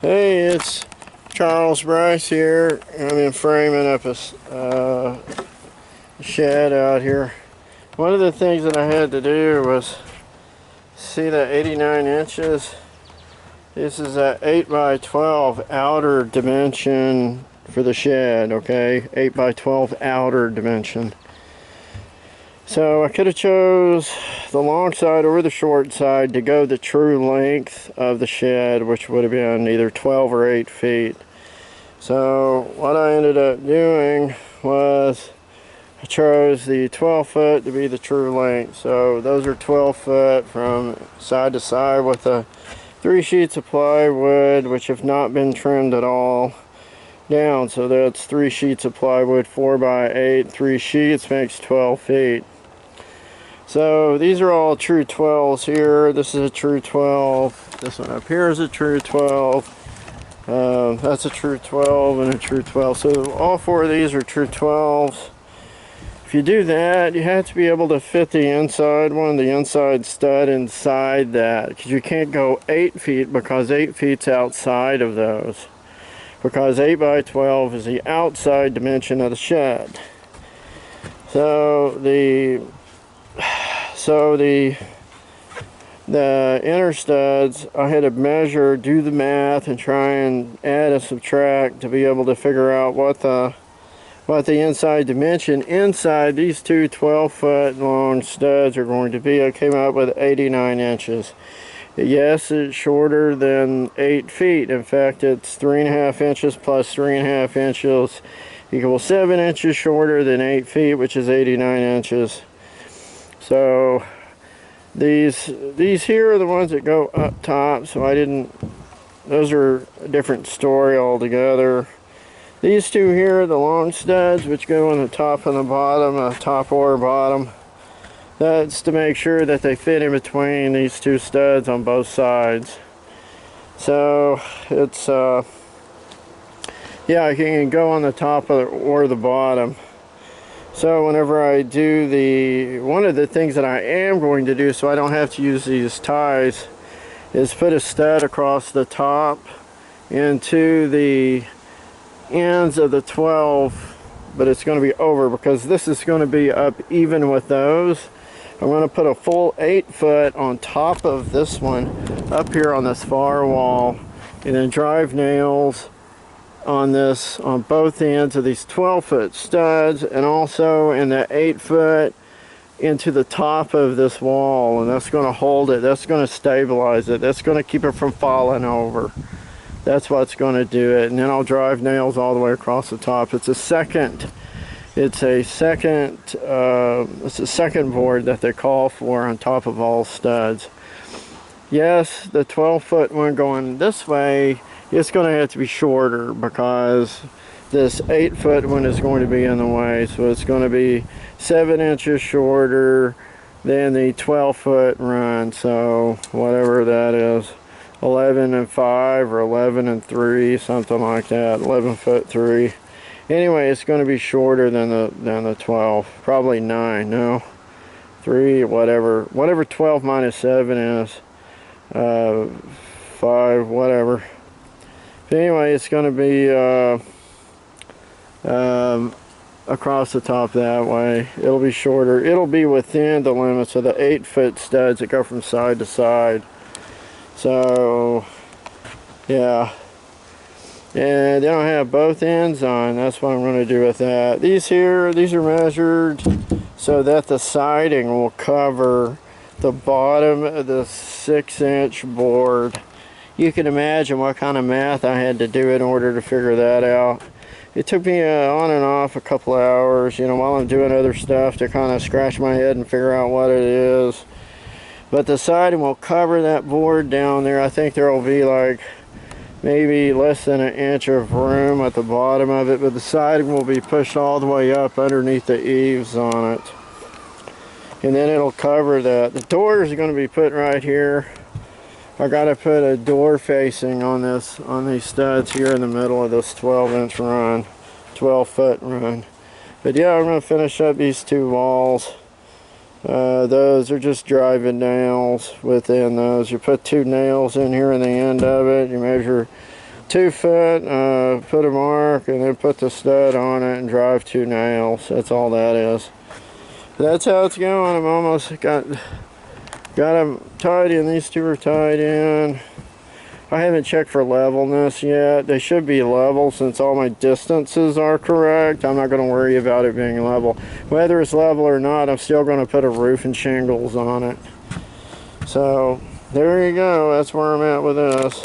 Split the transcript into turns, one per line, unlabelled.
Hey, it's Charles Bryce here. I'm framing up a shed out here. One of the things that I had to do was see the 89 inches. This is a 8 by 12 outer dimension for the shed, okay? 8 by 12 outer dimension. So I could have chose the long side or the short side to go the true length of the shed, which would have been either 12 or 8 feet. So what I ended up doing was I chose the 12 foot to be the true length. So those are 12 foot from side to side with the 3 sheets of plywood, which have not been trimmed at all, down. So that's 3 sheets of plywood, 4 by 8, 3 sheets makes 12 feet. So these are all true 12s here. This is a true 12. This one up here is a true 12. That's a true 12 and a true 12. So all 4 of these are true 12s. If you do that, you have to be able to fit the inside one, the inside stud inside that, because you can't go 8 feet because 8 feet's outside of those. Because 8 by 12 is the outside dimension of the shed. So the inner studs, I had to measure, do the math, and try and add and subtract to be able to figure out what the inside dimension inside these two 12-foot long studs are going to be. I came up with 89 inches. Yes, it's shorter than 8 feet. In fact, it's 3.5 inches plus 3.5 inches equals 7 inches shorter than 8 feet, which is 89 inches. So these here are the ones that go up top, so those are a different story altogether. These two here are the long studs, which go on the top and the bottom, top or bottom. That's to make sure that they fit in between these two studs on both sides. So it's yeah, you can go on the top or the bottom. So whenever I do one of the things that I am going to do so I don't have to use these ties is put a stud across the top into the ends of the 12, but it's going to be over because this is going to be up even with those. I'm going to put a full 8 foot on top of this one up here on this far wall, and then drive nails on both ends of these 12-foot studs, and also in the 8 foot into the top of this wall, and that's going to hold it, that's going to stabilize it, that's going to keep it from falling over. That's what's going to do it. And then I'll drive nails all the way across the top. It's a second board that they call for on top of all studs. Yes, the 12-foot one going this way, it's going to have to be shorter because this 8-foot one is going to be in the way. So it's going to be 7 inches shorter than the 12-foot run. So whatever that is, 11 and 5 or 11 and 3, something like that. 11 foot 3. Anyway, it's going to be shorter than the 12. Probably 9. No, 3. Whatever 12 minus 7 is. 5. Whatever. But anyway, it's going to be across the top that way. It'll be shorter. It'll be within the limits of the 8-foot studs that go from side to side. So yeah, and then I have both ends on. That's what I'm going to do with that. These are measured so that the siding will cover the bottom of the 6-inch board. You can imagine what kind of math I had to do in order to figure that out. It took me on and off a couple of hours, while I'm doing other stuff, to kind of scratch my head and figure out what it is. But the siding will cover that board down there. I think there will be like maybe less than 1 inch of room at the bottom of it, but the siding will be pushed all the way up underneath the eaves on it. And then it'll cover that. The doors are going to be put right here. I got to put a door facing on these studs here in the middle of this 12-inch run, 12-foot run. But yeah, I'm going to finish up these 2 walls. Those are just driving nails within those. You put 2 nails in here in the end of it. You measure 2 foot, put a mark, and then put the stud on it and drive 2 nails. That's all that is. That's how it's going. I'm almost got them tied in. These 2 are tied in. I haven't checked for levelness yet. They should be level since all my distances are correct. I'm not going to worry about it being level. Whether it's level or not, I'm still going to put a roof and shingles on it. So there you go. That's where I'm at with this.